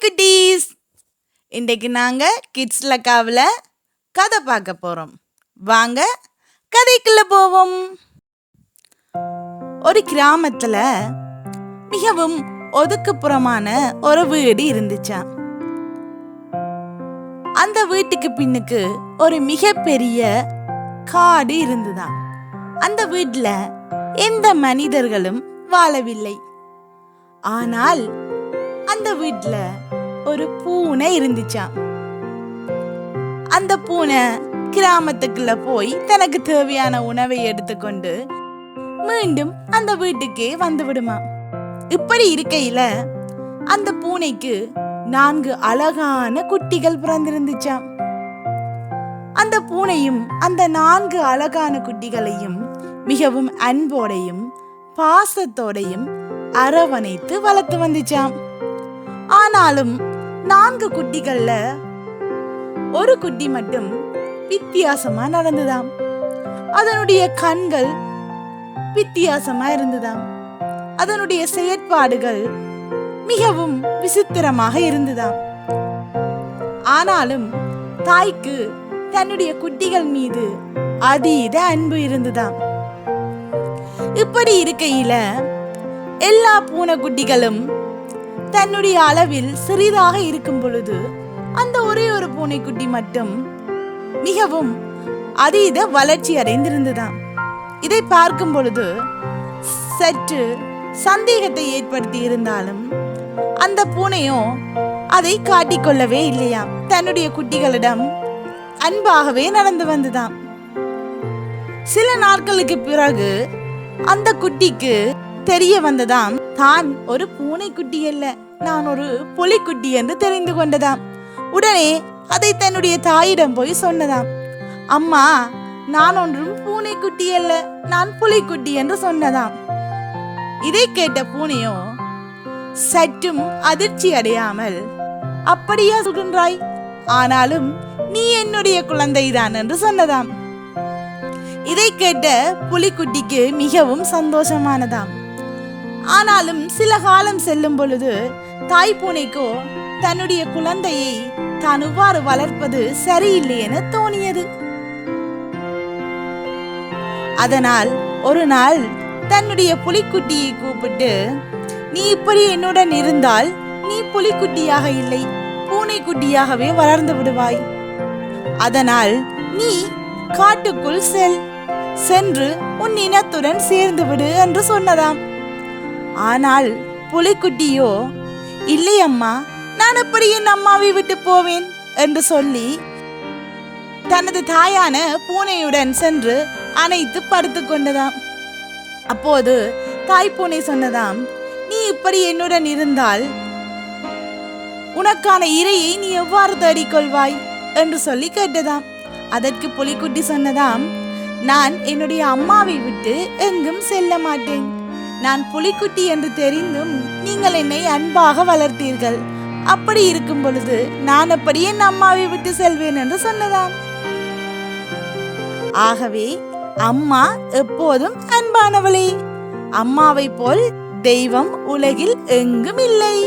Hi குட்டீஸ், இன்றைக்கு நாங்கள் கிட்ஸ் லக்காவில் கதை பார்க்க போகிறோம். வாங்க கதைக்குள்ள போவோம். ஒரு கிராமத்தில் மிகவும் ஒதுக்குப்புறமான ஒரு வீடு இருந்துச்சாம். அந்த வீட்டுக்கு பின்னுக்கு ஒரு மிகப்பெரிய காடு இருந்துதான். அந்த வீட்டில் எந்த மனிதர்களும் வாழவில்லை. ஆனால் அந்த வீட்டுல ஒரு பூனை இருந்துச்சாம். அந்த பூனை கிராமத்துக்குள்ள போய் தனக்கு தேவையான உணவை எடுத்துக்கொண்டு மீண்டும் அந்த வீட்டுக்கே வந்து விடுமா. இப்படி இருக்கையில அந்த பூனைக்கு 4 அழகான குட்டிகள் பிறந்திருந்துச்சாம். அந்த பூனையும் அந்த 4 அழகான குட்டிகளையும் மிகவும் அன்போடையும் பாசத்தோடையும் அரவணைத்து வளர்த்து வந்துச்சாம். ஆனாலும் 4 குட்டிகள்ல ஒரு குட்டி மட்டும் வித்தியாசமா நடந்துதாம். அதனுடைய கண்கள் வித்தியாசமா இருந்துதாம். அதனுடைய செயற்பாடுகள் மிகவும் விசித்திரமாக இருந்துதாம். ஆனாலும் தாய்க்கு தன்னுடைய குட்டிகள் மீது அதீத அன்பு இருந்துதாம். இப்படி இருக்கையில எல்லா பூனைக்குட்டிகளும் தன்னுடைய அளவில் சிறிதாக இருக்கும் பொழுது அந்த ஒரே ஒரு பூனைக்குட்டி மட்டும் மிகவும் அதீத வளர்ச்சி அடைந்திருந்ததாம். இதை பார்க்கும் பொழுது சற்று சந்தேகத்தை ஏற்படுத்தி இருந்தாலும் அந்த பூனையோ அதை காட்டிக்கொள்ளவே இல்லையாம். தன்னுடைய குட்டிகளிடம் அன்பாகவே நடந்து வந்ததாம். சில நாட்களுக்கு பிறகு அந்த குட்டிக்கு தெரிய வந்ததாம், தான் ஒரு பூனைக்குட்டி அல்ல, நான் ஒரு புலிக்குட்டி என்று தெரிந்து கொண்டதாம். உடனே அதை தன்னுடைய தாயிடம் போய் சொன்னதாம். அம்மா, நான் ஒன்றும் பூனைக்குட்டி அல்ல, நான் புலிக்குட்டி என்று சொன்னதாம். இதை கேட்ட பூனையோ சற்றும் அதிர்ச்சி அடையாமல், அப்படியா சொல்கின்றாய்? ஆனாலும் நீ என்னுடைய குழந்தைதான் என்று சொன்னதாம். இதை கேட்ட புலிக்குட்டிக்கு மிகவும் சந்தோஷமானதாம். ஆனாலும் சில காலம் செல்லும் பொழுது தாய் பூனைக்கோ தன்னுடைய குழந்தையை தான் இவ்வாறு வளர்ப்பது சரியில்லை என தோணியது. அதனால் ஒரு நாள் தன்னுடைய புலிக்குட்டியை கூப்பிட்டு, நீ இப்படி என்னுடன் இருந்தால் நீ புலிக்குட்டியாக இல்லை, பூனைக்குட்டியாகவே வளர்ந்து விடுவாய். அதனால் நீ காட்டுக்குள் சென்று உன் இனத்துடன் சேர்ந்து விடு என்று சொன்னதாம். ஆனால் புலிக்குட்டியோ, இல்லை அம்மா, நான் எப்படி என் அம்மாவை விட்டு போவேன் என்று சொல்லி தனது தாயான பூனையுடன் சென்று அணைத்து படுத்து கொண்டதாம். அப்போது தாய் பூனை சொன்னதாம், நீ இப்படி என்னுடன் இருந்தால் உனக்கான இரையை நீ எவ்வாறு தேடிக்கொள்வாய் என்று சொல்லி கேட்டதாம். அதற்கு புலிக்குட்டி சொன்னதாம், நான் என்னுடைய அம்மாவை விட்டு எங்கும் செல்ல மாட்டேன். நான் புலிக்குட்டி என்று தெரிந்தும் நீங்கள் என்னை அன்பாக வளர்த்தீர்கள். அப்படி இருக்கும் பொழுது நான் எப்படி என் அம்மாவை விட்டு செல்வேன் என்று சொன்னதாம். ஆகவே அம்மா எப்போதும் அன்பானவளே. அம்மாவை போல் தெய்வம் உலகில் எங்கும் இல்லை.